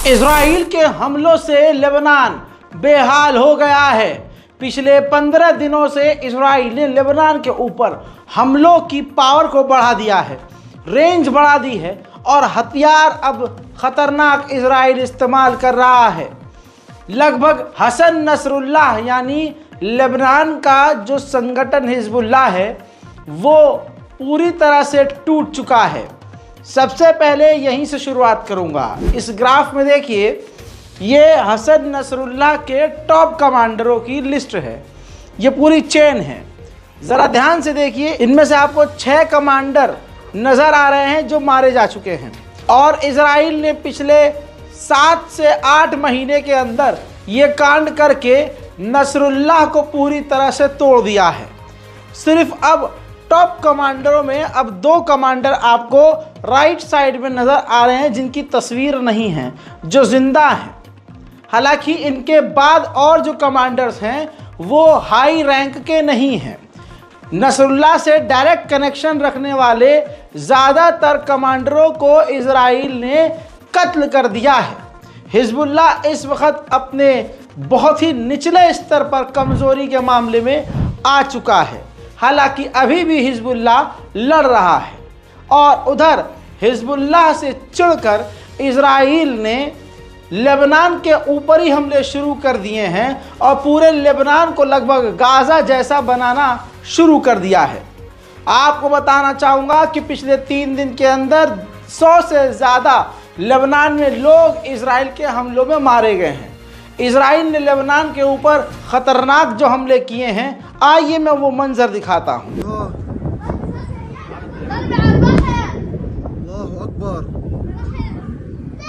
Israel के हमलों से लेबनान बेहाल हो गया है। पिछले 15 दिनों से इजराइल ने लेबनान के ऊपर हमलों की पावर को बढ़ा दिया है, रेंज बढ़ा दी है और हथियार अब खतरनाक इजराइल इस्तेमाल कर रहा है। लगभग हसन नसरुल्लाह यानी लेबनान का जो संगठन हिजबुल्लाह है वो पूरी तरह से टूट चुका है। सबसे पहले यहीं से शुरुआत करूंगा। इस ग्राफ में देखिए, ये हसन नसरुल्लाह के टॉप कमांडरों की लिस्ट है, ये पूरी चेन है। ज़रा ध्यान से देखिए, इनमें से आपको 6 कमांडर नज़र आ रहे हैं जो मारे जा चुके हैं और इजराइल ने पिछले 7 से 8 महीने के अंदर ये कांड करके नसरुल्लाह को पूरी तरह से तोड़ दिया है। सिर्फ अब टॉप कमांडरों में अब 2 कमांडर आपको राइट साइड में नज़र आ रहे हैं जिनकी तस्वीर नहीं है, जो जिंदा हैं। हालांकि इनके बाद और जो कमांडर्स हैं वो हाई रैंक के नहीं हैं। नसरुल्लाह से डायरेक्ट कनेक्शन रखने वाले ज़्यादातर कमांडरों को इजराइल ने कत्ल कर दिया है। हिजबुल्लाह इस वक्त अपने बहुत ही निचले स्तर पर कमज़ोरी के मामले में आ चुका है। हालांकि अभी भी हिजबुल्लाह लड़ रहा है और उधर हिजबुल्लाह से चिढ़कर इजराइल ने लेबनान के ऊपर ही हमले शुरू कर दिए हैं और पूरे लेबनान को लगभग गाज़ा जैसा बनाना शुरू कर दिया है। आपको बताना चाहूँगा कि पिछले 3 दिन के अंदर 100 से ज़्यादा लेबनान में लोग इजराइल के हमलों में मारे गए हैं। इजराइल ने लेबनान के ऊपर ख़तरनाक जो हमले किए हैं, आइए मैं वो मंजर दिखाता हूँ। अल्लाहु अकबर,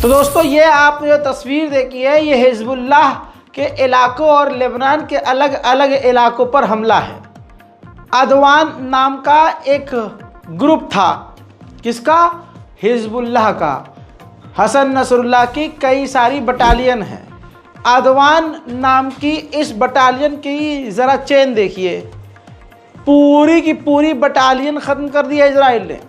तो दोस्तों, ये आपने जो तस्वीर देखी है ये हिजबुल्लाह के इलाकों और लेबनान के अलग अलग इलाकों पर हमला है। अदवान नाम का एक ग्रुप था, किसका? हिजबुल्लाह का। हसन नसरुल्लाह की कई सारी बटालियन हैं। अदवान नाम की इस बटालियन की ज़रा चेन देखिए, पूरी की पूरी बटालियन ख़त्म कर दिया इजराइल ने।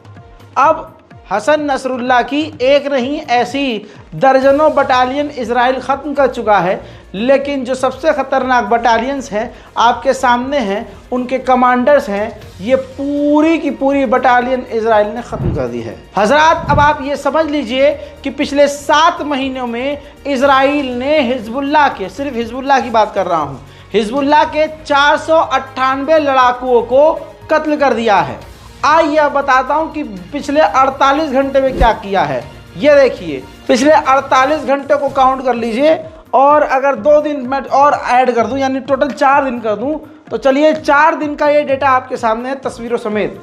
अब हसन नसरुल्लाह की एक नहीं, ऐसी दर्जनों बटालियन इजराइल ख़त्म कर चुका है। लेकिन जो सबसे ख़तरनाक बटालियंस हैं आपके सामने हैं, उनके कमांडर्स हैं, ये पूरी की पूरी बटालियन इजराइल ने ख़त्म कर दी है। हजरात, अब आप ये समझ लीजिए कि पिछले 7 महीनों में इजराइल ने हिजबुल्लाह के, सिर्फ हिजबुल्लाह की बात कर रहा हूँ, हिजबुल्लाह के 498 लड़ाकुओं को कत्ल कर दिया है। आइए बताता हूं कि पिछले 48 घंटे में क्या किया है। ये देखिए, पिछले 48 घंटे को काउंट कर लीजिए और अगर 2 दिन मैं और ऐड कर दूं, यानी टोटल 4 दिन कर दूं, तो चलिए 4 दिन का ये डेटा आपके सामने है तस्वीरों समेत।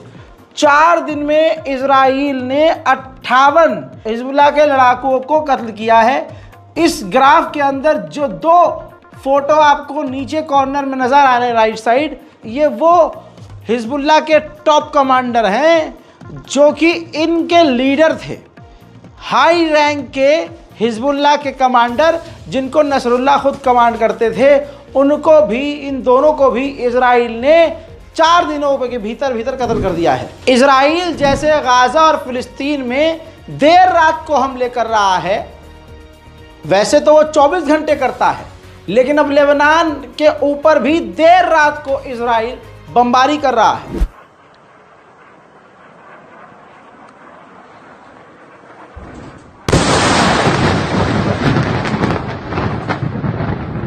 4 दिन में इजराइल ने 58 हिजबुल्लाह के लड़ाकुओं को कत्ल किया है। इस ग्राफ के अंदर जो 2 फोटो आपको नीचे कॉर्नर में नज़र आ रहे हैं राइट साइड, ये वो हिजबुल्लाह के टॉप कमांडर हैं जो कि इनके लीडर थे, हाई रैंक के हिजबुल्लाह के कमांडर जिनको नसरुल्लाह खुद कमांड करते थे। उनको भी, इन दोनों को भी इजराइल ने 4 दिनों के भीतर कत्ल कर दिया है। इजराइल जैसे गाज़ा और फिलिस्तीन में देर रात को हमले कर रहा है, वैसे तो वो 24 घंटे करता है, लेकिन अब लेबनान के ऊपर भी देर रात को इजराइल बमबारी कर रहा है।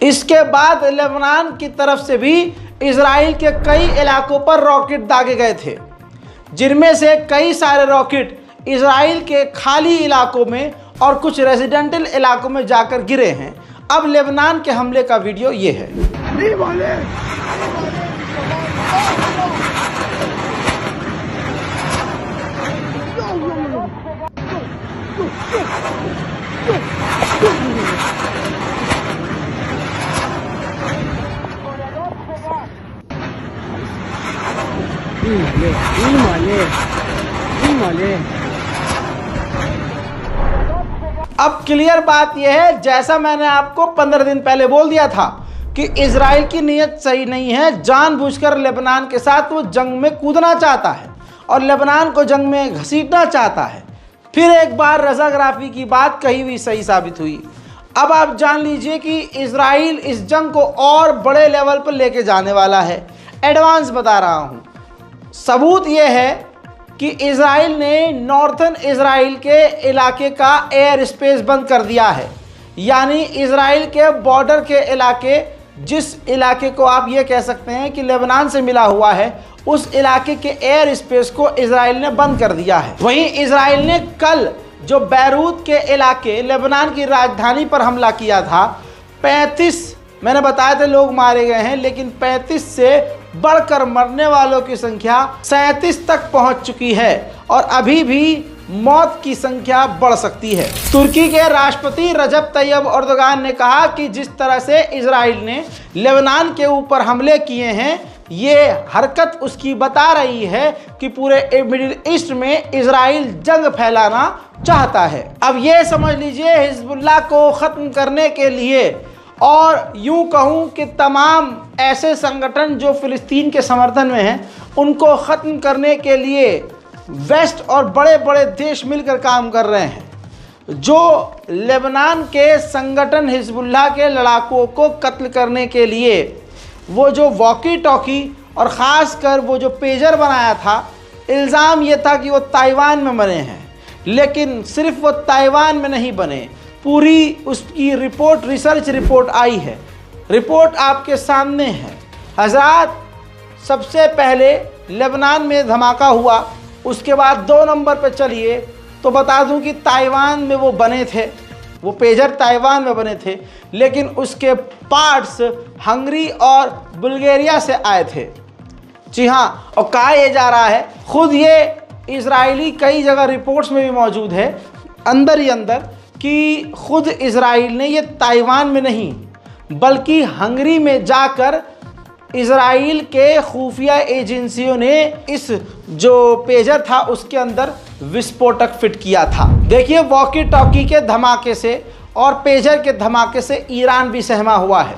इसके बाद लेबनान की तरफ से भी इजराइल के कई इलाकों पर रॉकेट दागे गए थे, जिनमें से कई सारे रॉकेट इजराइल के खाली इलाकों में और कुछ रेजिडेंटल इलाकों में जाकर गिरे हैं। अब लेबनान के हमले का वीडियो ये है। अब क्लियर बात यह है, जैसा मैंने आपको 15 दिन पहले बोल दिया था कि इजराइल की नीयत सही नहीं है। जानबूझकर लेबनान के साथ वो जंग में कूदना चाहता है और लेबनान को जंग में घसीटना चाहता है। फिर एक बार रज़ाग्राफी की बात कही हुई सही साबित हुई। अब आप जान लीजिए कि इजराइल इस जंग को और बड़े लेवल पर लेके जाने वाला है। एडवांस बता रहा हूँ। सबूत यह है कि इजराइल ने नॉर्थन इजराइल के इलाके का एयर स्पेस बंद कर दिया है, यानी इजराइल के बॉर्डर के इलाके, जिस इलाके को आप ये कह सकते हैं कि लेबनान से मिला हुआ है, उस इलाके के एयर स्पेस को इजराइल ने बंद कर दिया है। वहीं इजराइल ने कल जो बैरूत के इलाके, लेबनान की राजधानी पर हमला किया था, 35 मैंने बताया था लोग मारे गए हैं, लेकिन 35 से बढ़कर मरने वालों की संख्या 37 तक पहुंच चुकी है और अभी भी मौत की संख्या बढ़ सकती है। तुर्की के राष्ट्रपति रजब तैयब एर्दोगान ने कहा कि जिस तरह से इजराइल ने लेबनान के ऊपर हमले किए हैं, ये हरकत उसकी बता रही है कि पूरे मिडिल ईस्ट में इजराइल जंग फैलाना चाहता है। अब ये समझ लीजिए, हिजबुल्लाह को ख़त्म करने के लिए और यूं कहूं कि तमाम ऐसे संगठन जो फ़िलिस्तीन के समर्थन में हैं, उनको ख़त्म करने के लिए वेस्ट और बड़े बड़े देश मिलकर काम कर रहे हैं। जो लेबनान के संगठन हिजबुल्लाह के लड़ाकों को कत्ल करने के लिए वो जो वॉकी टॉकी और ख़ास कर वो जो पेजर बनाया था, इल्ज़ाम ये था कि वो ताइवान में बने हैं, लेकिन सिर्फ वो ताइवान में नहीं बने, पूरी उसकी रिपोर्ट, रिसर्च रिपोर्ट आई है। रिपोर्ट आपके सामने है हजरात। सबसे पहले लेबनान में धमाका हुआ, उसके बाद 2 नंबर पर चलिए तो बता दूं कि ताइवान में वो बने थे, वो पेजर ताइवान में बने थे, लेकिन उसके पार्ट्स हंगरी और बुल्गारिया से आए थे। जी हाँ, और कहा यह जा रहा है, खुद ये इजरायली कई जगह रिपोर्ट्स में भी मौजूद है अंदर ही अंदर, कि खुद इजराइल ने ये ताइवान में नहीं बल्कि हंगरी में जाकर इजराइल के खुफिया एजेंसियों ने इस जो पेजर था उसके अंदर विस्फोटक फिट किया था। देखिए, वॉकी टॉकी के धमाके से और पेजर के धमाके से ईरान भी सहमा हुआ है।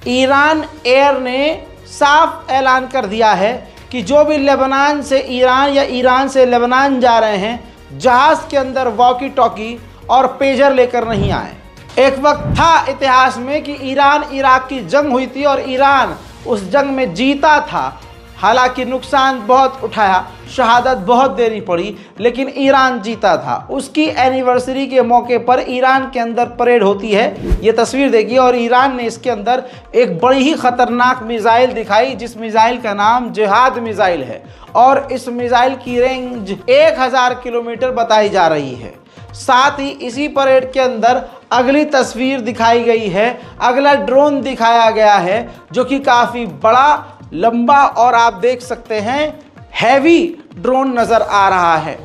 ईरान एयर ने साफ ऐलान कर दिया है कि जो भी लेबनान से ईरान या ईरान से लेबनान जा रहे हैं, जहाज़ के अंदर वॉकी टॉकी और पेजर लेकर नहीं आए। एक वक्त था इतिहास में कि ईरान इराक की जंग हुई थी और ईरान उस जंग में जीता था। हालांकि नुकसान बहुत उठाया, शहादत बहुत देनी पड़ी, लेकिन ईरान जीता था। उसकी एनिवर्सरी के मौके पर ईरान के अंदर परेड होती है, ये तस्वीर देखिए। और ईरान ने इसके अंदर एक बड़ी ही ख़तरनाक मिसाइल दिखाई, जिस मिसाइल का नाम जिहाद मिसाइल है और इस मिसाइल की रेंज 1000 किलोमीटर बताई जा रही है। साथ ही इसी परेड के अंदर अगली तस्वीर दिखाई गई है, अगला ड्रोन दिखाया गया है जो कि काफ़ी बड़ा, लंबा और आप देख सकते हैं हैवी ड्रोन नज़र आ रहा है।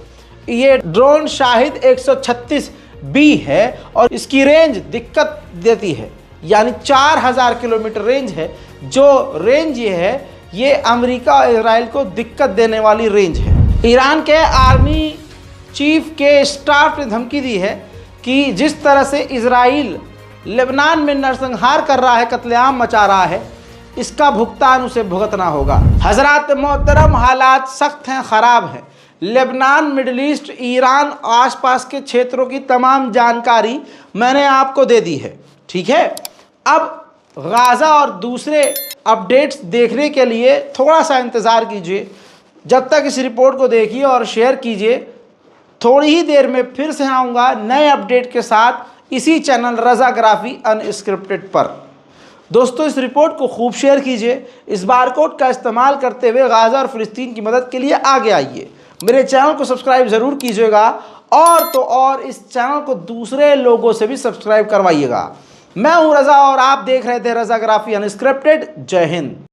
ये ड्रोन शाहिद 136B है और इसकी रेंज दिक्कत देती है, यानी 4000 किलोमीटर रेंज है। जो रेंज ये है, ये अमेरिका और इजराइल को दिक्कत देने वाली रेंज है। ईरान के आर्मी चीफ के स्टाफ ने धमकी दी है कि जिस तरह से इजराइल लेबनान में नरसंहार कर रहा है, कत्लेआम मचा रहा है, इसका भुगतान उसे भुगतना होगा। हजरात मोहतरम, हालात सख्त हैं, ख़राब हैं। लेबनान, मिडल ईस्ट, ईरान, आसपास के क्षेत्रों की तमाम जानकारी मैंने आपको दे दी है, ठीक है। अब गाज़ा और दूसरे अपडेट्स देखने के लिए थोड़ा सा इंतज़ार कीजिए, जब तक इस रिपोर्ट को देखिए और शेयर कीजिए। थोड़ी ही देर में फिर से आऊँगा नए अपडेट के साथ इसी चैनल रज़ाग्राफी अनस्क्रिप्टेड पर। दोस्तों इस रिपोर्ट को खूब शेयर कीजिए। इस बारकोड का इस्तेमाल करते हुए गाज़ा और फ़िलिस्तीन की मदद के लिए आगे आइए। मेरे चैनल को सब्सक्राइब ज़रूर कीजिएगा और तो और इस चैनल को दूसरे लोगों से भी सब्सक्राइब करवाइएगा। मैं हूं रज़ा और आप देख रहे थे रज़ाग्राफी अनस्क्रिप्टेड। जय हिंद।